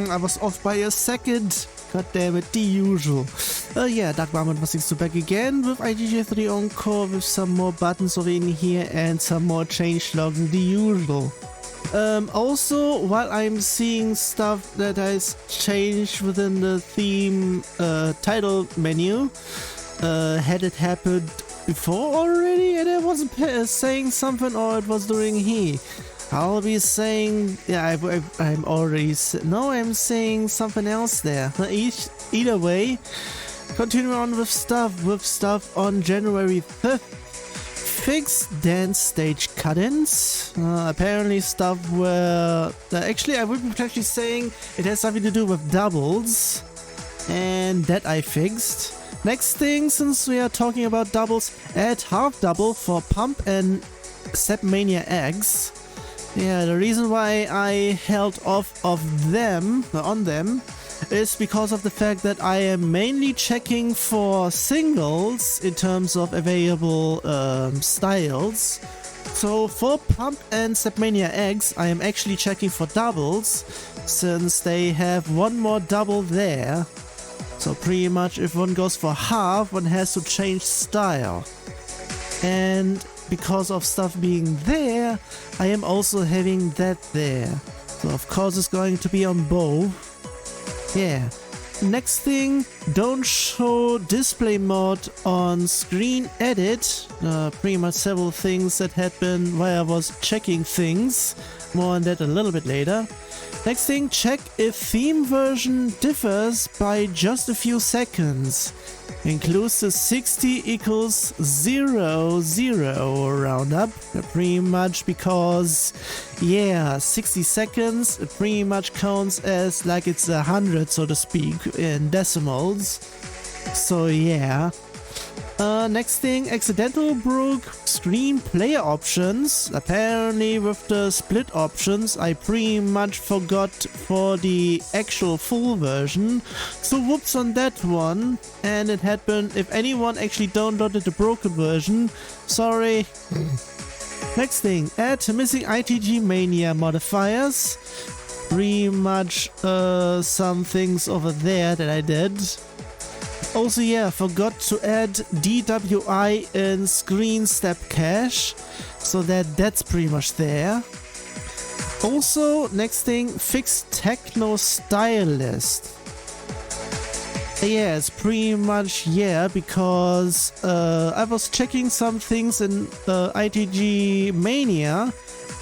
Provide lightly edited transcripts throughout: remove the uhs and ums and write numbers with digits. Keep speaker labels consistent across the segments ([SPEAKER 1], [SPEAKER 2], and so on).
[SPEAKER 1] I was off by a second. God damn it, the usual. Yeah, Dark Barman was to back again with IGG3 Encore with some more buttons over in here and some more changelogs, the usual. Also, while I'm seeing stuff that has changed within the theme title menu, had it happened before already and I wasn't saying something, or it was during here? I'll be saying, yeah, I'm already, no, I'm saying something else there. Either way, continue on with stuff on January 5th. Fixed dance stage cut-ins. Apparently stuff where, actually I would be potentially saying it has something to do with doubles, and that I fixed. Next thing, since we are talking about doubles, add half double for Pump and Sepmania eggs. Yeah, the reason why I held off on them is because of the fact that I am mainly checking for singles in terms of available styles. So for Pump and Sepmania eggs, I am actually checking for doubles, since they have one more double there. So pretty much if one goes for half, one has to change style. And because of stuff being there, I am also having that there. So of course it's going to be on both. Yeah. Next thing, don't show display mode on screen edit. Pretty much several things that had been while I was checking things. More on that a little bit later. Next thing, check if theme version differs by just a few seconds. Includes the 60 equals 0, 0 roundup. Pretty much because, yeah, 60 seconds it pretty much counts as like it's 100, so to speak, in decimals. So yeah. Next thing, accidental broke screen player options. Apparently with the split options I pretty much forgot for the actual full version. So whoops on that one. And it had been, if anyone actually downloaded the broken version, sorry. Next thing, add missing ITG Mania modifiers. Pretty much some things over there that I did. Also, yeah, forgot to add DWI in screen step cache, so that's pretty much there. Also, next thing, fix techno stylist. Yeah, it's pretty much, yeah, because I was checking some things in ITG Mania.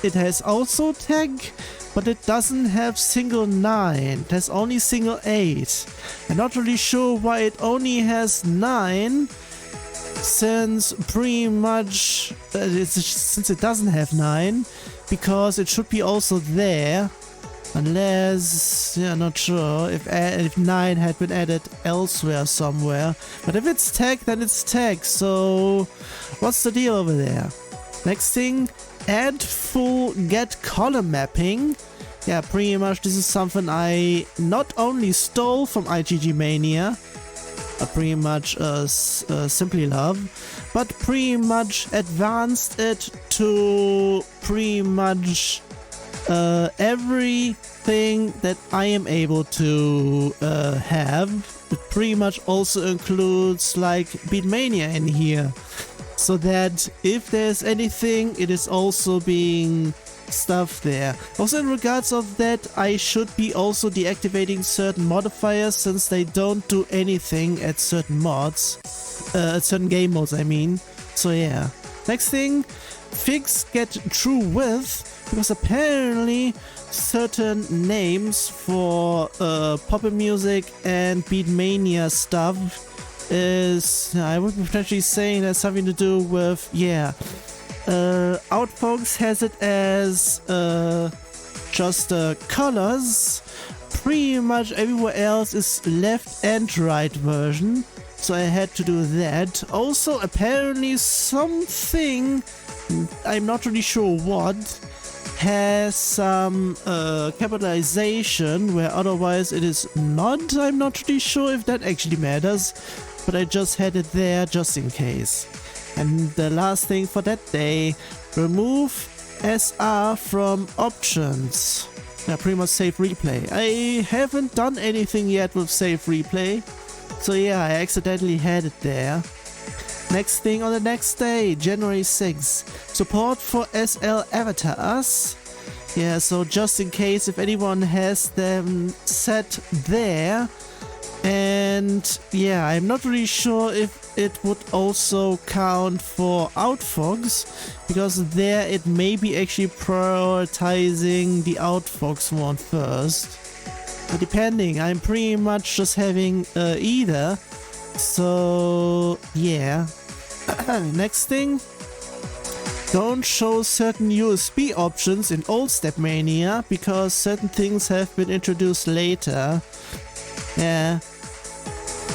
[SPEAKER 1] It has also tag, but it doesn't have single 9, it has only single 8. I'm not really sure why it only has 9, since pretty much, since it doesn't have 9, because it should be also there, unless, yeah, not sure if 9 had been added elsewhere somewhere. But if it's tag, then it's tag, so what's the deal over there? Next thing, add full get column mapping. Yeah, pretty much this is something I not only stole from IGG Mania, pretty much simply love, but pretty much advanced it to pretty much everything that I am able to have. It pretty much also includes like Beatmania in here, so that if there's anything, it is also being stuff there. Also in regards of that, I should be also deactivating certain modifiers, since they don't do anything at certain mods, at certain game modes I mean. So yeah. Next thing, fix get true width, because apparently certain names for pop music and Beatmania stuff is, I would be potentially saying that's something to do with, yeah, Outfox has it as just colors. Pretty much everywhere else is left and right version, so I had to do that. Also apparently something, I'm not really sure what, has some capitalization where otherwise it is not. I'm not really sure if that actually matters, but I just had it there just in case. And the last thing for that day, remove SR from options. Yeah, pretty much save replay. I haven't done anything yet with save replay. So yeah, I accidentally had it there. Next thing on the next day, January 6th. Support for SL avatars. Yeah, so just in case if anyone has them set there. And yeah, I'm not really sure if it would also count for AFOTHER, because there it may be actually prioritizing the AFOTHER one first. But depending, I'm pretty much just having either. So yeah. Next thing. Don't show certain USB options in old Stepmania because certain things have been introduced later. Yeah.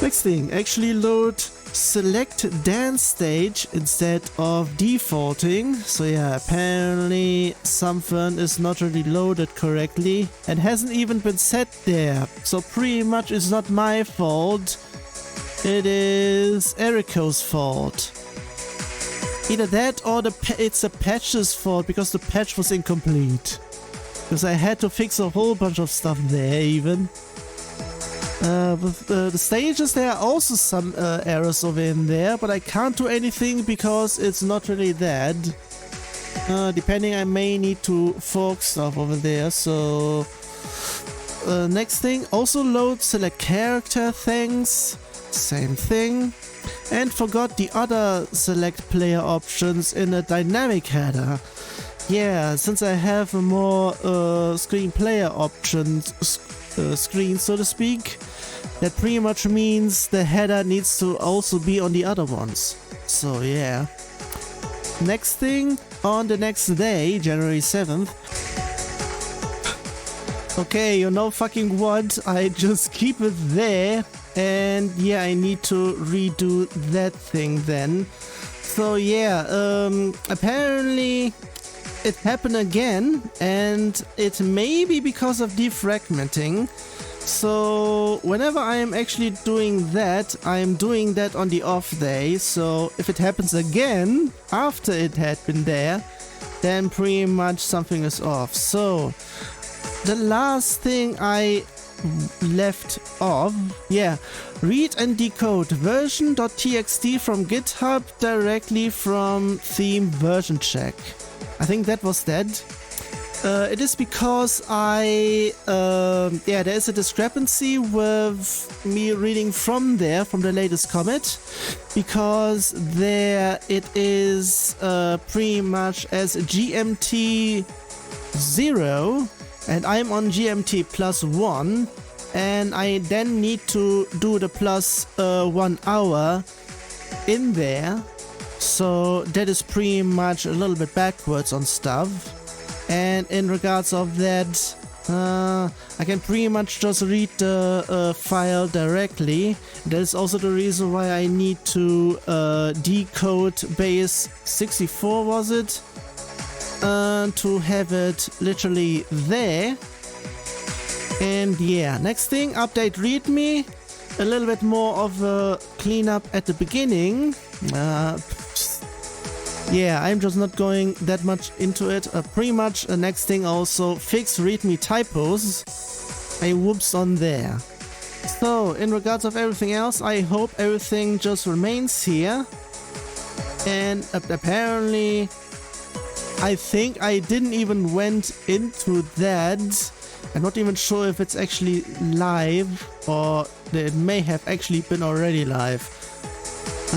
[SPEAKER 1] Next thing, actually load select dance stage instead of defaulting. So yeah, apparently something is not really loaded correctly and hasn't even been set there. So pretty much it's not my fault. It is Eriko's fault. Either that or it's the patch's fault because the patch was incomplete. Because I had to fix a whole bunch of stuff there even. With the stages, there are also some errors over in there, but I can't do anything because it's not really that. Depending, I may need to fork stuff over there, so... next thing, also load select character things, same thing. And forgot the other select player options in a dynamic header. Yeah, since I have a more screen player options screen, so to speak, that pretty much means the header needs to also be on the other ones. So yeah. Next thing, on the next day, January 7th. Okay, you know fucking what, I just keep it there. And yeah, I need to redo that thing then. So yeah, apparently it happened again, and it may be because of defragmenting. So whenever I am actually doing that, I am doing that on the off day. So if it happens again after it had been there, then pretty much something is off. So the last thing I left off, yeah, read and decode version.txt from GitHub directly from theme version check. I think that was that. It is because yeah, there is a discrepancy with me reading from there, from the latest commit, because there it is pretty much as GMT 0, and I'm on GMT +1, and I then need to do the plus 1 hour in there. So that is pretty much a little bit backwards on stuff. And in regards of that, I can pretty much just read the file directly. That is also the reason why I need to decode base 64, was it? To have it literally there. And yeah, next thing, update readme. A little bit more of a cleanup at the beginning. Yeah, I'm just not going that much into it. Pretty much the next thing also, fix readme typos. A whoops on there. So, in regards of everything else, I hope everything just remains here. And apparently, I think I didn't even went into that. I'm not even sure if it's actually live, or it may have actually been already live.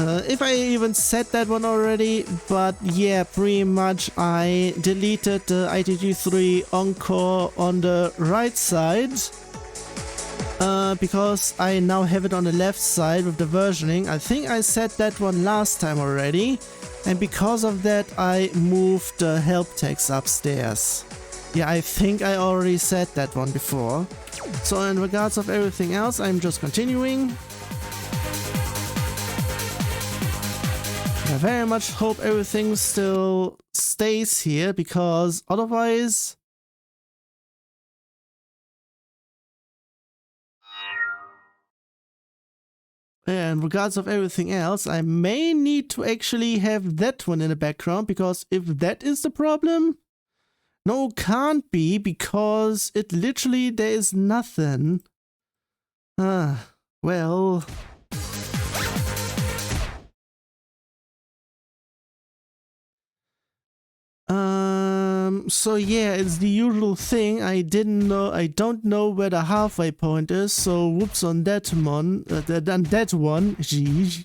[SPEAKER 1] If I even said that one already, but yeah, pretty much I deleted the ITG3 Encore on the right side, because I now have it on the left side with the versioning. I think I said that one last time already, and because of that I moved the help text upstairs. Yeah, I think I already said that one before. So in regards of everything else, I'm just continuing. I very much hope everything still stays here, because otherwise... Yeah, in regards of everything else, I may need to actually have that one in the background, because if that is the problem, No, can't be, because it literally, there is nothing. Well. So yeah, it's the usual thing. I don't know where the halfway point is, so whoops on that one. Jeez.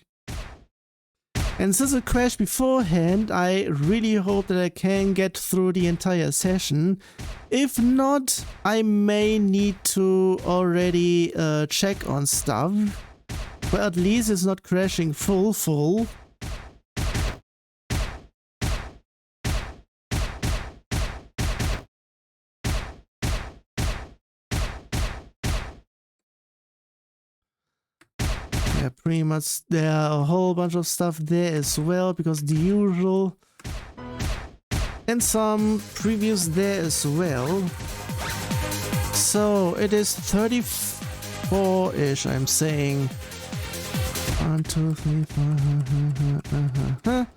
[SPEAKER 1] And since it crashed beforehand, I really hope that I can get through the entire session. If not, I may need to already check on stuff. But at least it's not crashing full. Yeah, pretty much there are a whole bunch of stuff there as well, because the usual, and some previews there as well. So it is 34-ish, I'm saying. 1, 2, 3, 4.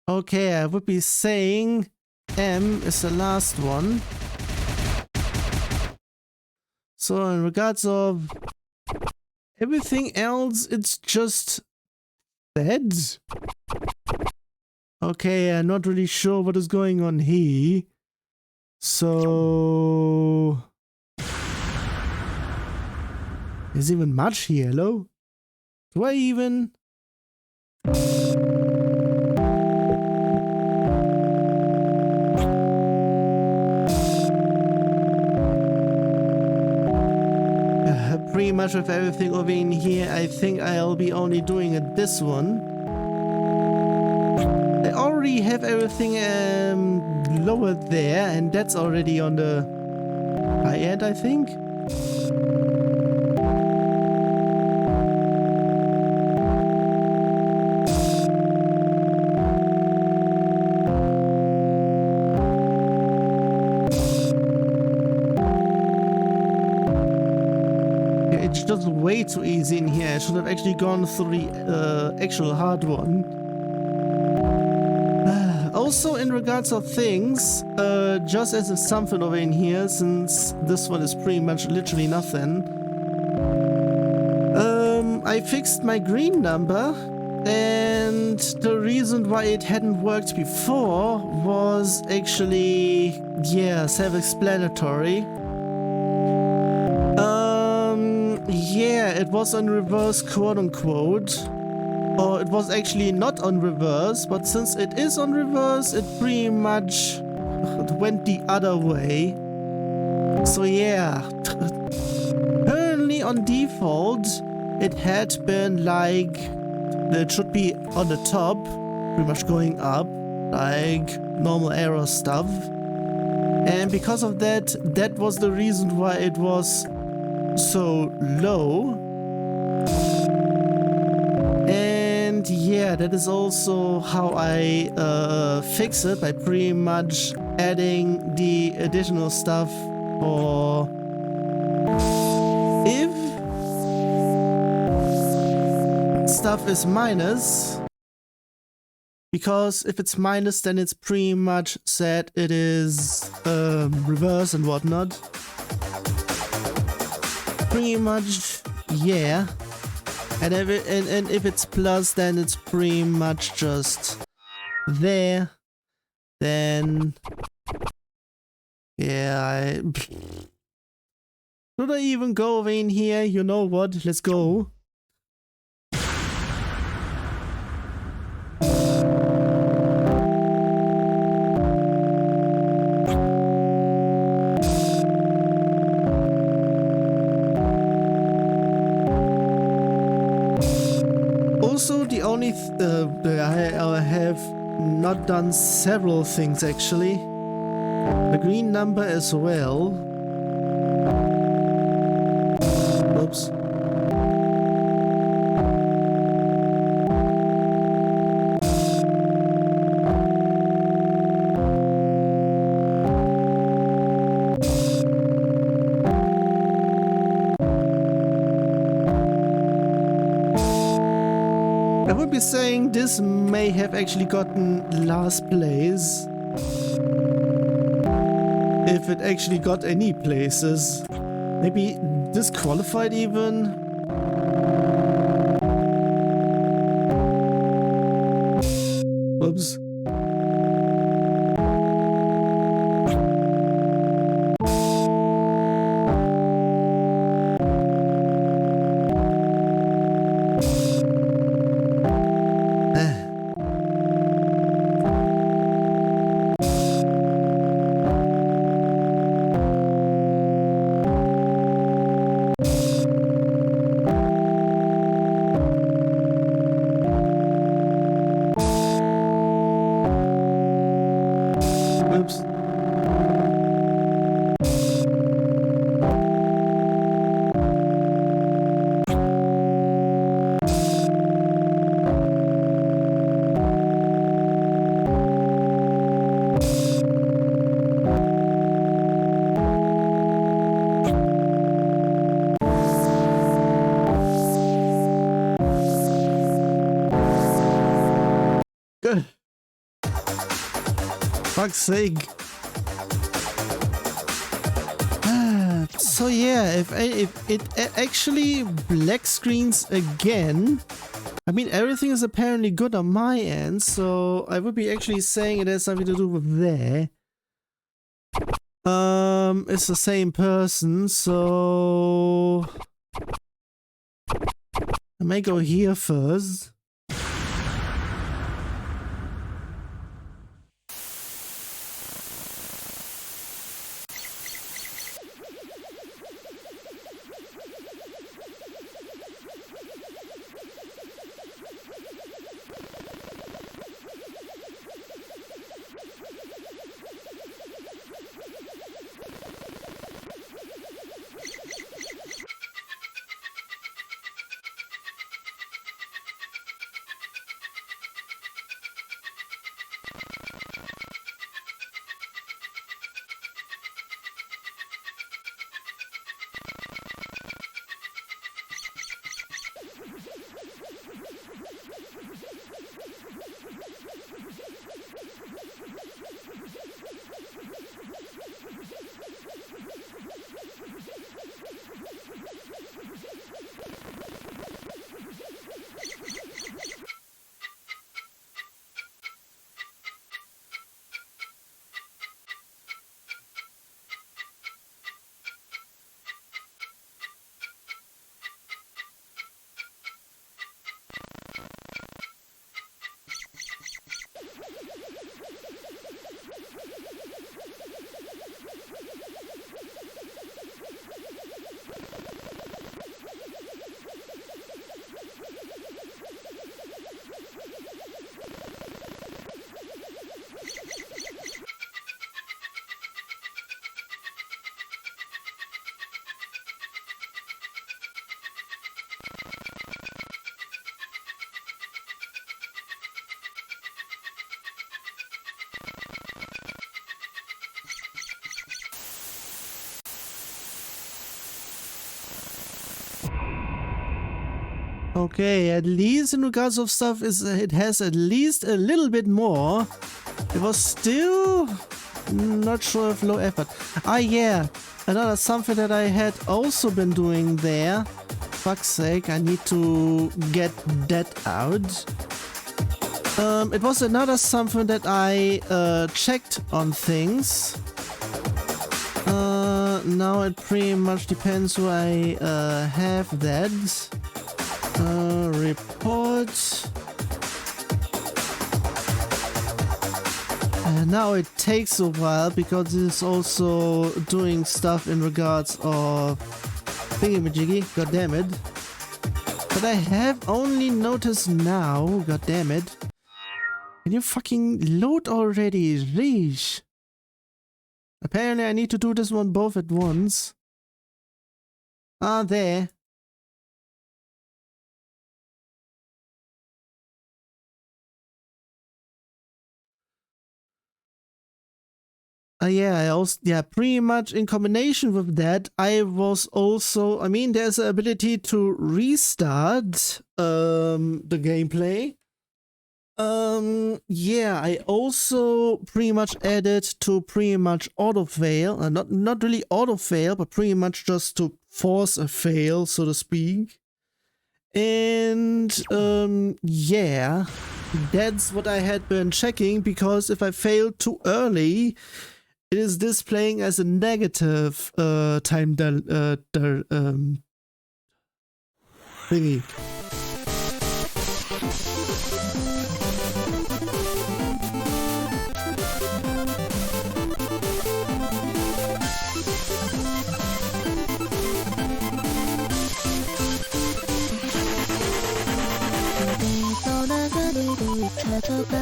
[SPEAKER 1] Okay, I would be saying M is the last one. So in regards of everything else, it's just dead. Okay, I'm not really sure what is going on here. So is even much here, hello? Do I even? Pretty much with everything over in here, I think I'll be only doing it this one. I already have everything lowered there, and that's already on the high end, I think. Just way too easy in here. I should have actually gone through the actual hard one. Also, in regards of things, just as a something over in here, since this one is pretty much literally nothing, I fixed my green number, and the reason why it hadn't worked before was actually, yeah, self-explanatory. Yeah, it was on reverse, quote unquote. Or it was actually not on reverse, but since it is on reverse, it pretty much went the other way. So yeah, apparently on default, it had been like, it should be on the top, pretty much going up, like normal arrow stuff. And because of that, that was the reason why it was so low. And yeah, that is also how I fix it, by pretty much adding the additional stuff for if stuff is minus, because if it's minus, then it's pretty much said it is reverse and whatnot. Pretty much, yeah. And if it's plus, then it's pretty much just there. Then, yeah. Should I even go over in here? You know what? Let's go. Also, the only I have not done several things actually. The green number as well. Oops. I would be saying this may have actually gotten last place. If it actually got any places. Maybe disqualified even? Oops. Good. Fuck's sake. So yeah, if it actually black screens again, I mean everything is apparently good on my end, so I would be actually saying it has something to do with there. It's the same person, so I may go here first. Okay, at least in regards of stuff, it has at least a little bit more. It was still not sure if low effort. Ah yeah, another something that I had also been doing there. Fuck's sake, I need to get that out. It was another something that I checked on things. Now it pretty much depends who I have that. Report. Now it takes a while because it's also doing stuff in regards of thingamajiggy, goddammit. But I have only noticed now, goddammit. Can you fucking load already? Reesh. Apparently I need to do this one both at once. Ah, there. Yeah, I also, yeah, pretty much in combination with that, I was also, I mean, there's the ability to restart the gameplay. Yeah, I also pretty much added to pretty much auto fail, not really auto fail, but pretty much just to force a fail, so to speak. And yeah, that's what I had been checking, because if I failed too early, it is displaying as a negative time thingy.
[SPEAKER 2] 찾아봐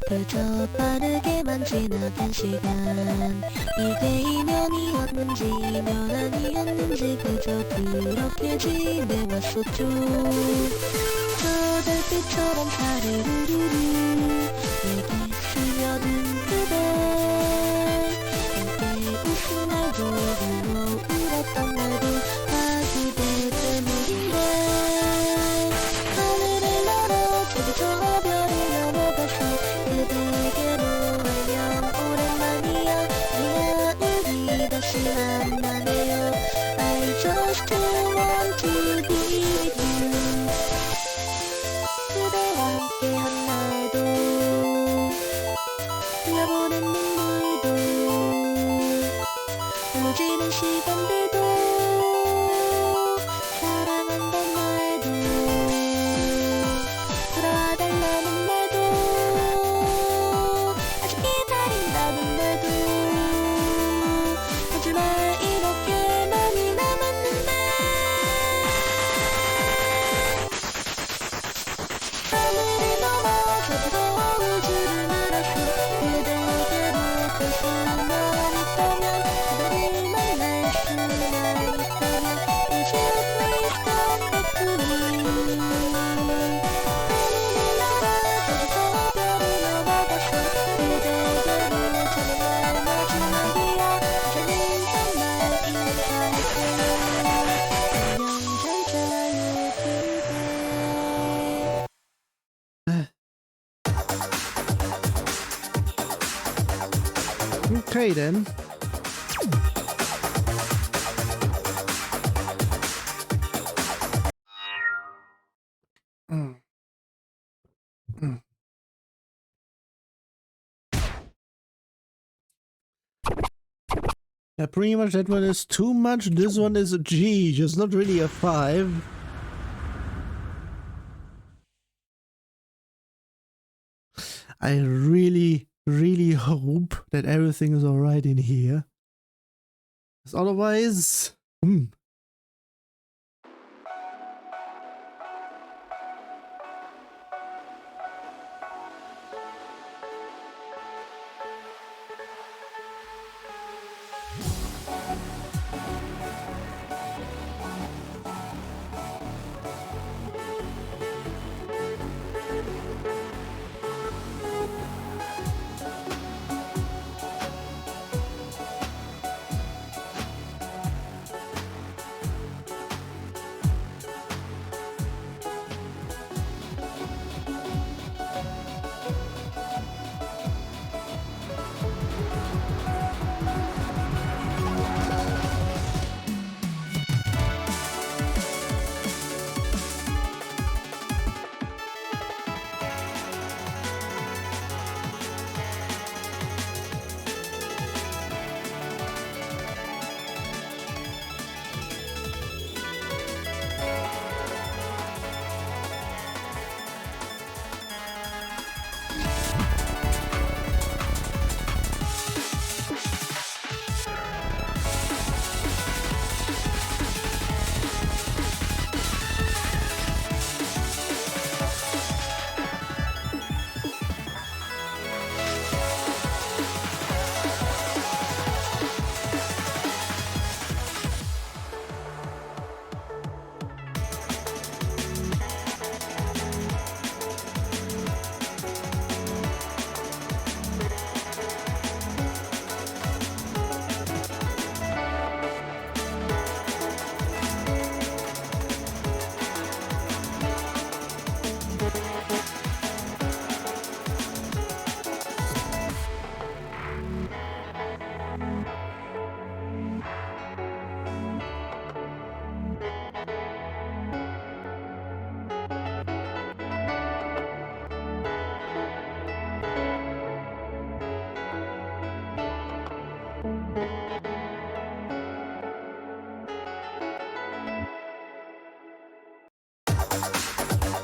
[SPEAKER 2] 그저 빠르게만 지나간 시간 이게 인연이었는지 인연 아니었는지 그저 그렇게 지내왔었죠 저 달빛처럼 사르르르르 내게 스며든 그대 함께 웃은 날도 울어 울었던 날도 다 그대 때문인데 저 별이 넘어가서 그대에게로 안녕 오랜만이야 미안 우리 다시 만나네요 I just want to be with you 그대와 함께한 날도 흘려보낸 눈물도 흐르지는 시간들도 사랑한단 말도 돌아달라는 말도 아직 기다린다는 말도 하지만 이렇게 많이 남았는데 하늘이 넘어져도 우주를 알아서 그대에게로 갈 수만 있다면 그대를 만날 수만 있다면 Would you please come back to me
[SPEAKER 1] Okay then. Yeah, pretty much that one is too much. This one is a G, just not really a 5. I really hope that everything is alright in here. 'Cause otherwise,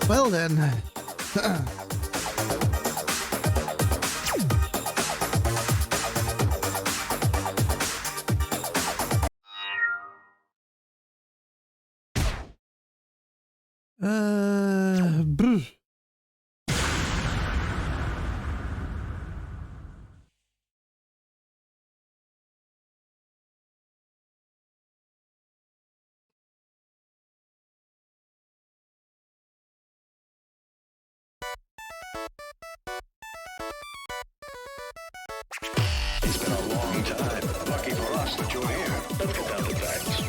[SPEAKER 1] Well then. Bruh.
[SPEAKER 3] It's been a long time. Lucky for us that you're here. Let's get down to facts.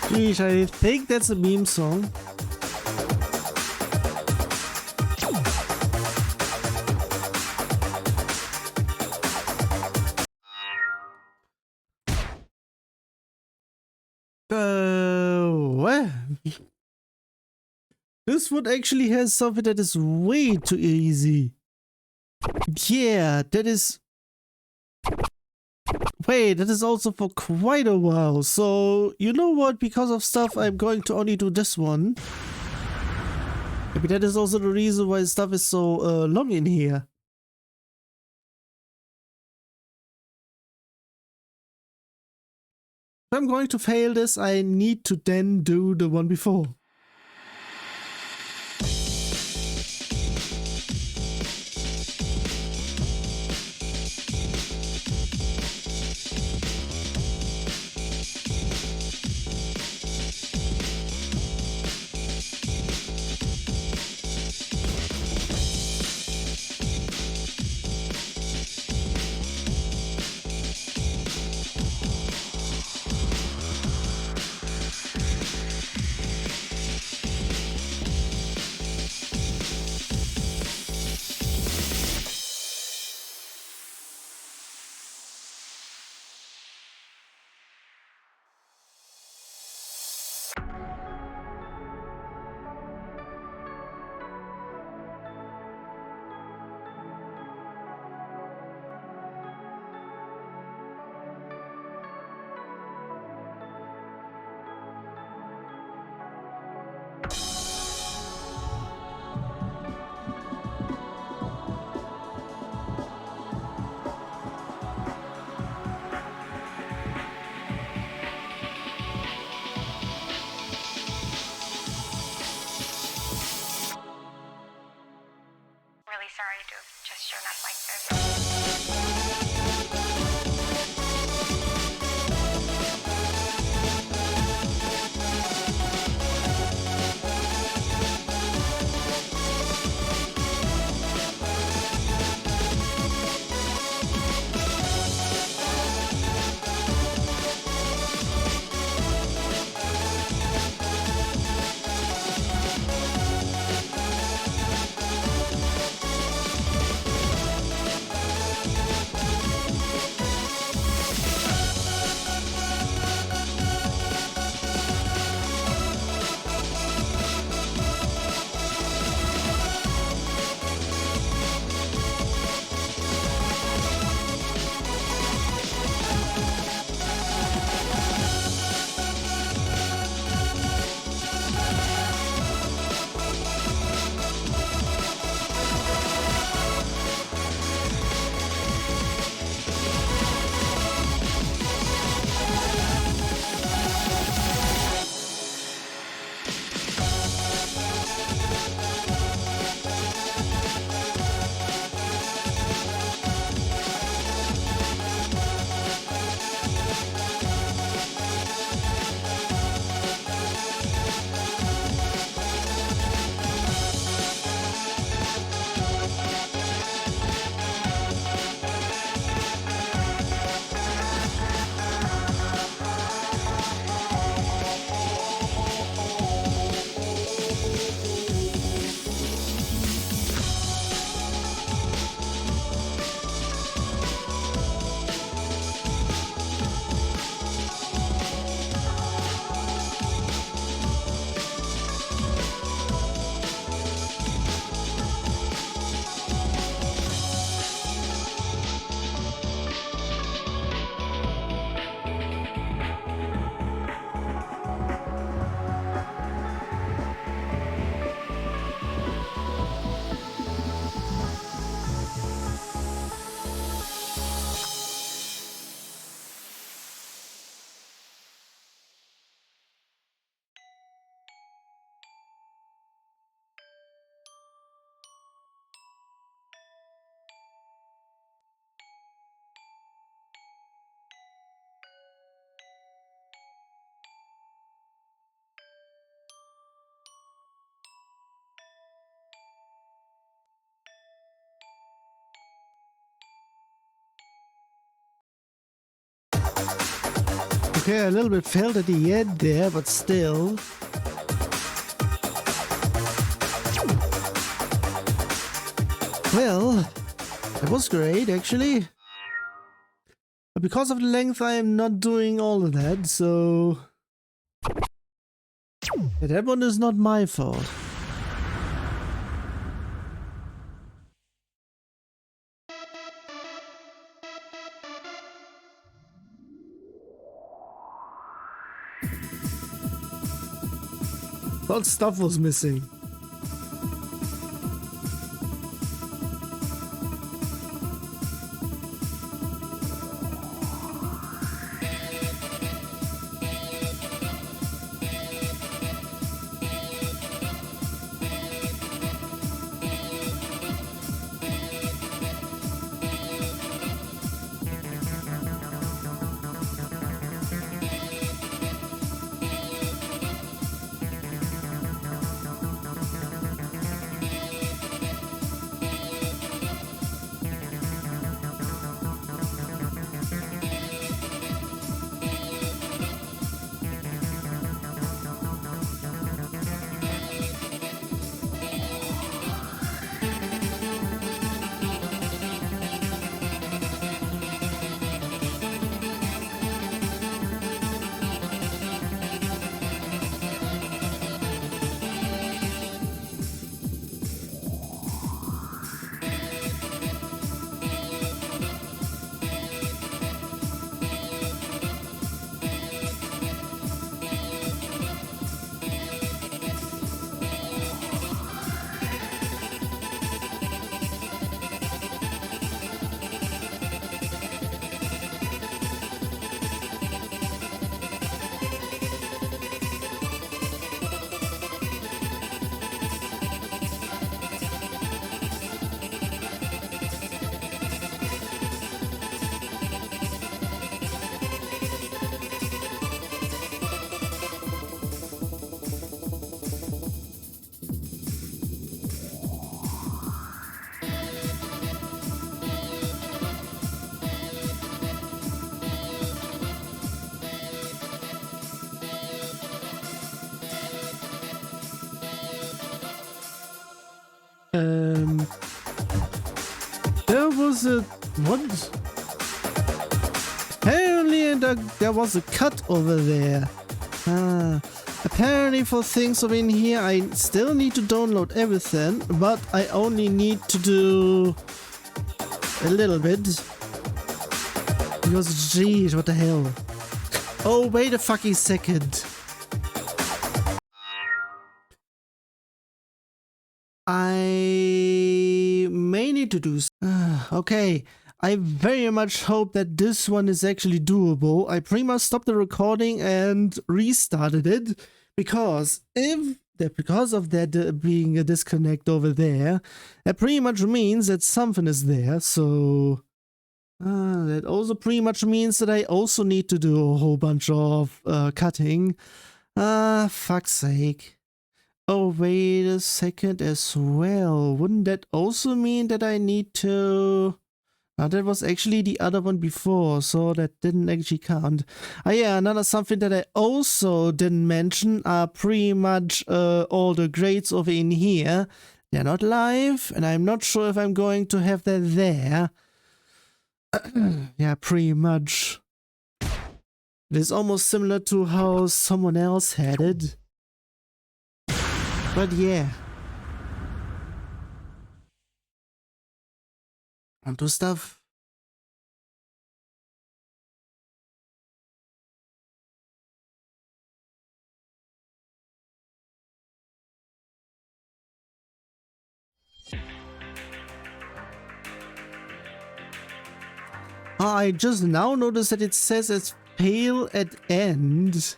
[SPEAKER 1] Geez, I think that's a meme song. Well, this one actually has something that is way too easy. Yeah, that is... Wait, that is also for quite a while. So, you know what? Because of stuff, I'm going to only do this one. Maybe that is also the reason why stuff is so long in here. If I'm going to fail this, I need to then do the one before.
[SPEAKER 4] sorry to have just shown up like this.
[SPEAKER 1] Okay, a little bit failed at the end there, but still. Well, that was great actually. But because of the length, I am not doing all of that, so... Yeah, that one is not my fault. What stuff was missing? There was a... what? Apparently there was a cut over there. Apparently for things over in here I still need to download everything, but I only need to do a little bit. Because jeez, what the hell? Oh, wait a fucking second. I may need to do... okay, I very much hope that this one is actually doable. I pretty much stopped the recording and restarted it, because because of that being a disconnect over there, that pretty much means that something is there, so... that also pretty much means that I also need to do a whole bunch of cutting. Fuck's sake. Oh, wait a second as well. Wouldn't that also mean that I need to... that was actually the other one before, so that didn't actually count. Yeah, another something that I also didn't mention are pretty much all the grades over in here. They're not live, and I'm not sure if I'm going to have that there. Yeah, pretty much. It is almost similar to how someone else had it. But yeah. On to stuff. I just now noticed that it says it's pale at end.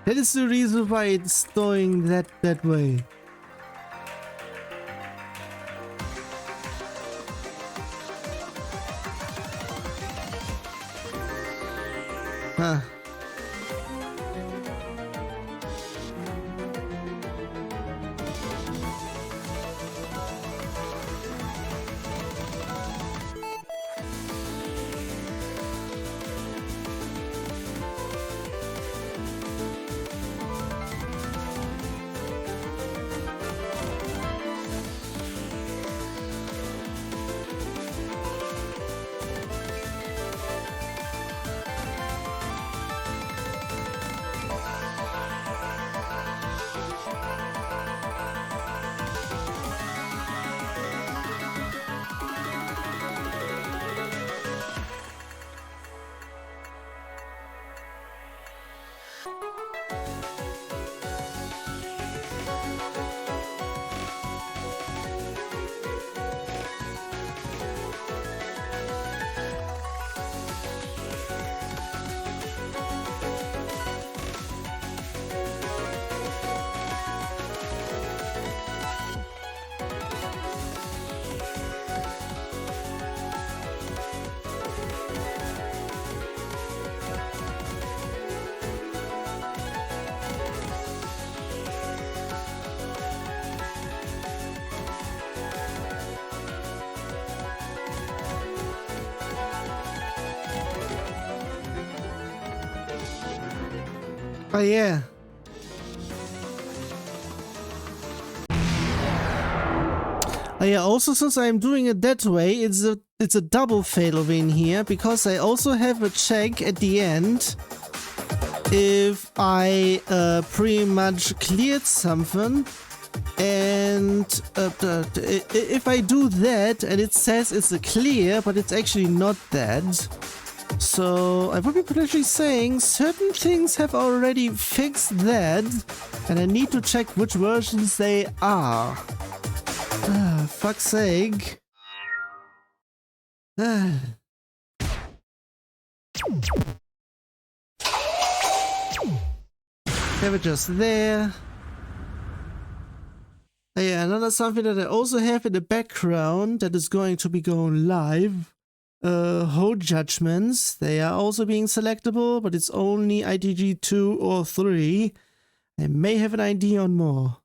[SPEAKER 1] That is the reason why it's going that way. Huh. Oh yeah. Oh yeah, also since I'm doing it that way, it's a double fatal win here, because I also have a check at the end if I pretty much cleared something, and if I do that and it says it's a clear, but it's actually not that. So I would be potentially saying certain things have already fixed that, and I need to check which versions they are. Ah, fuck's sake. Ah. Have it just there. Oh yeah, another something that I also have in the background that is going to be going live. Whole judgments. They are also being selectable, but it's only ITG 2 or 3. I may have an idea on more.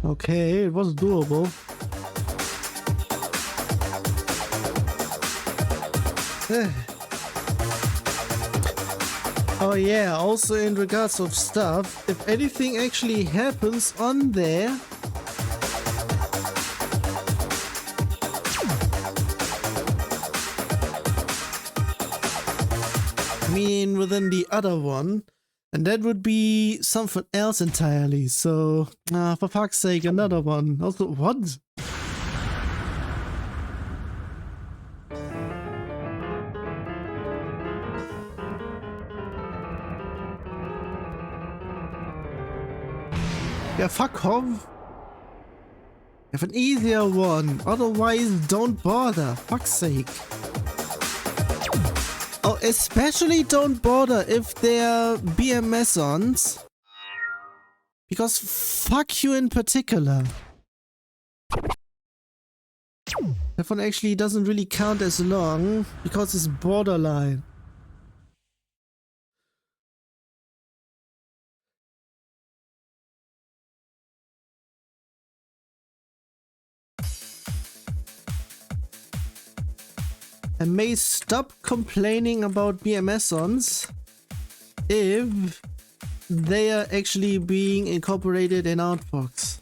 [SPEAKER 1] Okay, it was doable. Oh yeah, also in regards of stuff, if anything actually happens on there, I mean within the other one, and that would be something else entirely, so for fuck's sake, another one. Also, what? Yeah, fuck off. Have an easier one, otherwise don't bother, fuck's sake. Oh, especially don't bother if they're BMS-ons. Because fuck you in particular. That one actually doesn't really count as long, because it's borderline. I may stop complaining about BMS-ons if they are actually being incorporated in Outbox.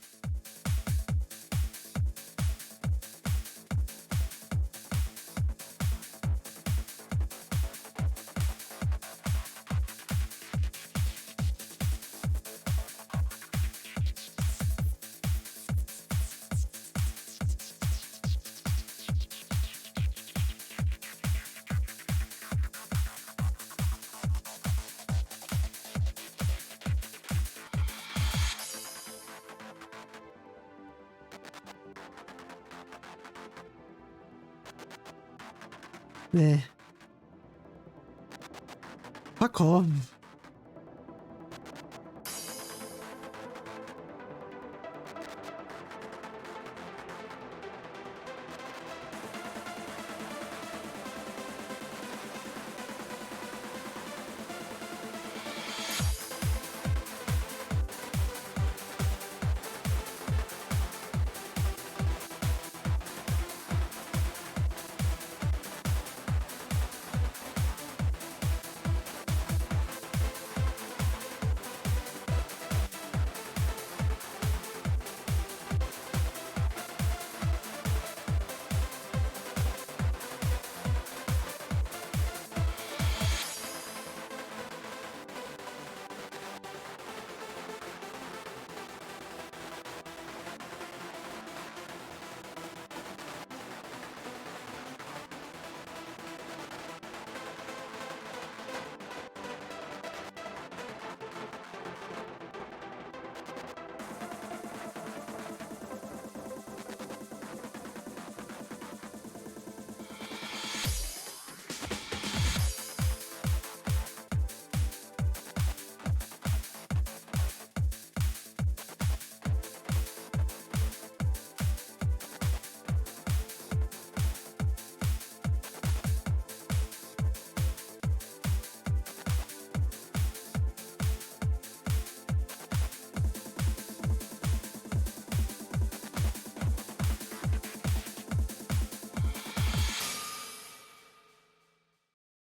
[SPEAKER 1] Nee. Fuck off.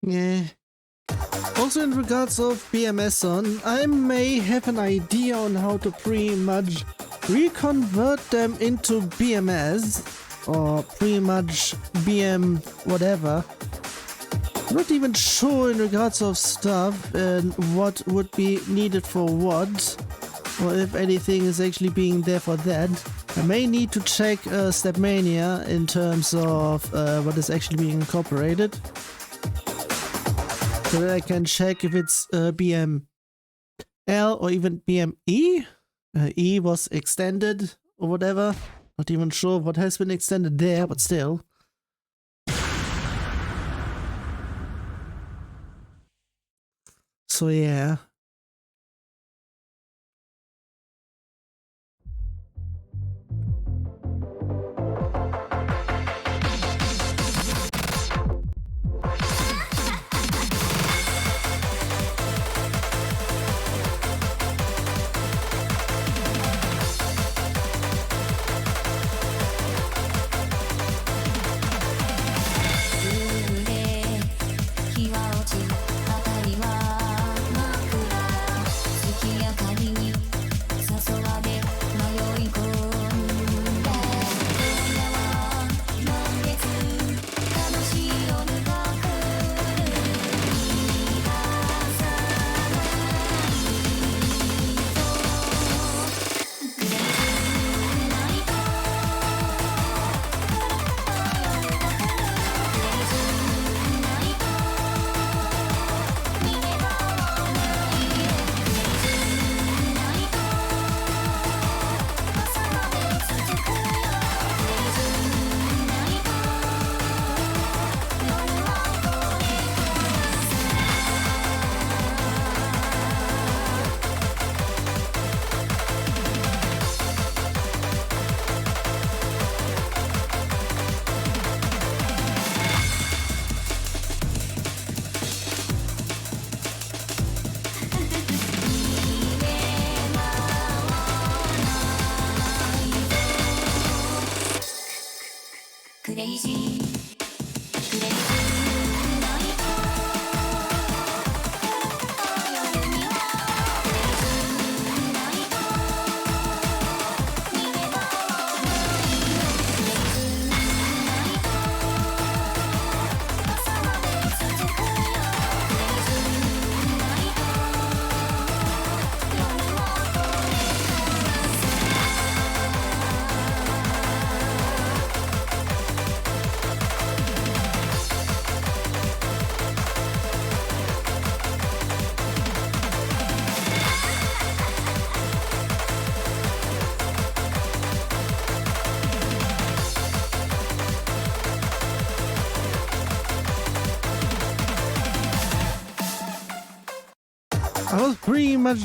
[SPEAKER 1] Yeah. Also in regards of BMS on, I may have an idea on how to pretty much reconvert them into BMS or pretty much BM whatever. Not even sure in regards of stuff and what would be needed for what, or if anything is actually being there for that. I may need to check Stepmania in terms of what is actually being incorporated, so that I can check if it's BML or even BME. E was extended or whatever. Not even sure what has been extended there, but still. So yeah. I was pretty much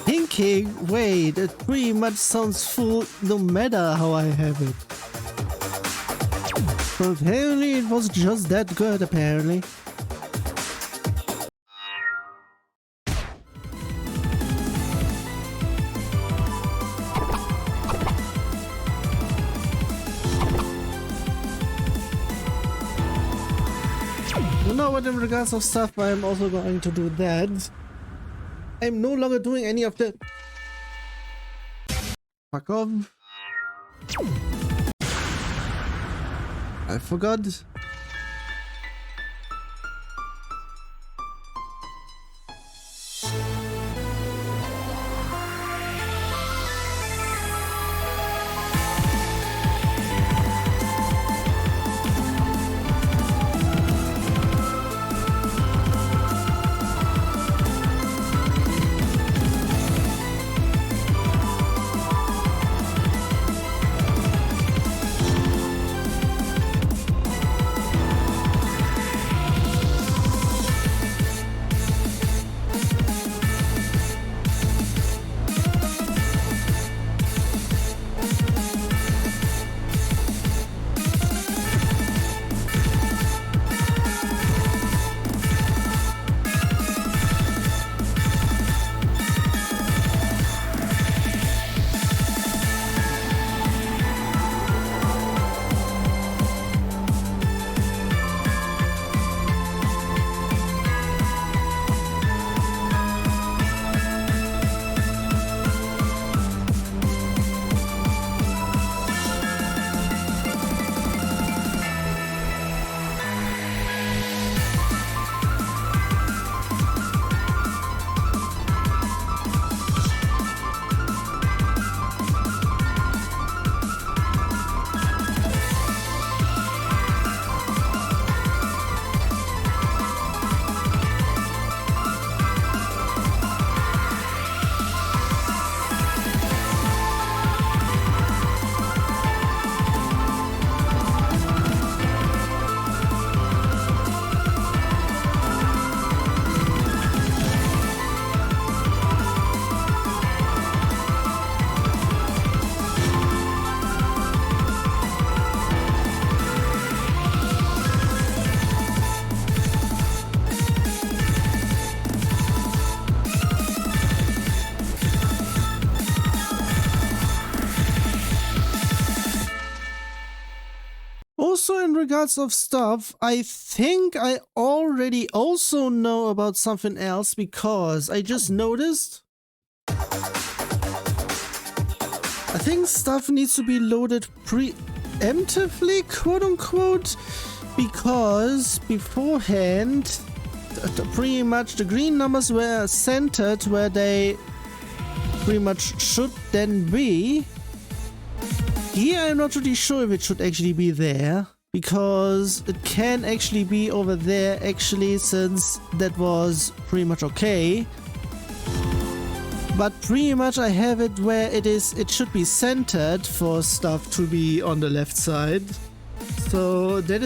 [SPEAKER 1] thinking, wait, it pretty much sounds full no matter how I have it. But apparently it was just that good, apparently. No, but in regards of stuff, I'm also going to do that. I'm no longer doing any of the... Fuck off. I forgot. Also, in regards of stuff, I think I already also know about something else because I just noticed. I think stuff needs to be loaded preemptively, quote unquote, because beforehand, pretty much the green numbers were centered where they pretty much should then be. Here I'm not really sure if it should actually be there, because it can actually be over there actually, since that was pretty much okay. But pretty much I have it where it should be centered for stuff to be on the left side. So that is